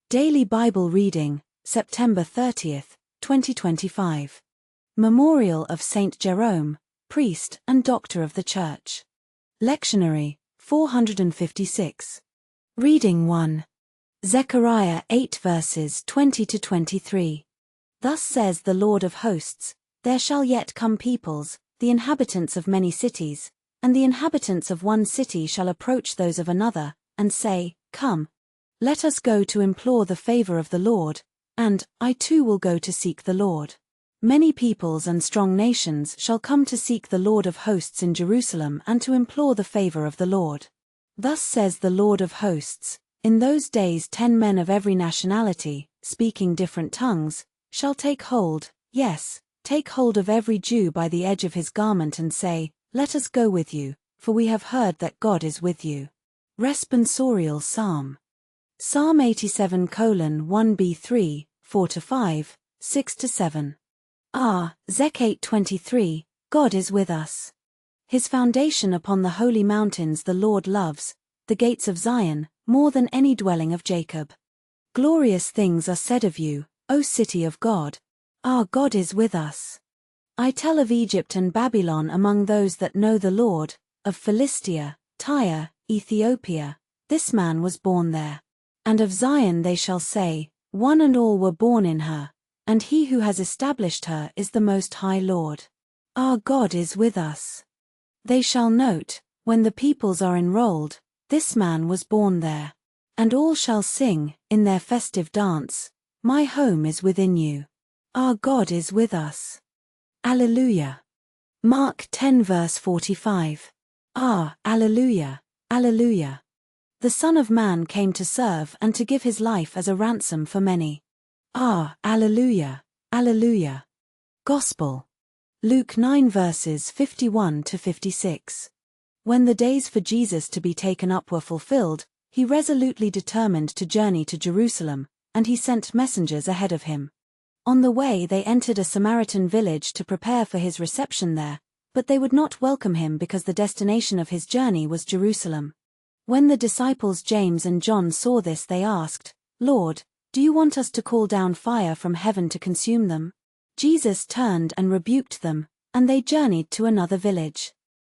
Daily Bible Reading, September 30th, 2025. Memorial of Saint Jerome, Priest and Doctor of the Church. Lectionary, 456. Reading 1. Zechariah 8 verses 20-23. Thus says the Lord of hosts, there shall yet come peoples, the inhabitants of many cities, and the inhabitants of one city shall approach those of another, and say, Come, let us go to implore the favor of the Lord, and I too will go to seek the Lord. Many peoples and strong nations shall come to seek the Lord of hosts in Jerusalem and to implore the favor of the Lord. Thus says the Lord of hosts, in those days 10 men of every nationality, speaking different tongues, shall take hold, yes, take hold of every Jew by the edge of his garment and say, Let us go with you, for we have heard that God is with you. Responsorial Psalm. Psalm 87:1b3, 4-5, 6-7. Zech 8:23, God is with us. His foundation upon the holy mountains the Lord loves, the gates of Zion, more than any dwelling of Jacob. Glorious things are said of you, O city of God. Our God is with us. I tell of Egypt and Babylon among those that know the Lord, of Philistia, Tyre, Ethiopia, this man was born there. And of Zion they shall say, One and all were born in her, and he who has established her is the Most High Lord. Our God is with us. They shall note, when the peoples are enrolled, this man was born there. And all shall sing, in their festive dance, My home is within you. Our God is with us. Alleluia. Mark 10 verse 45. Alleluia, Alleluia. The Son of Man came to serve and to give his life as a ransom for many. Alleluia, Alleluia. Gospel. Luke 9 verses 51-56. When the days for Jesus to be taken up were fulfilled, he resolutely determined to journey to Jerusalem, and he sent messengers ahead of him. On the way they entered a Samaritan village to prepare for his reception there, but they would not welcome him because the destination of his journey was Jerusalem. When the disciples James and John saw this they asked, Lord, do you want us to call down fire from heaven to consume them? Jesus turned and rebuked them, and they journeyed to another village.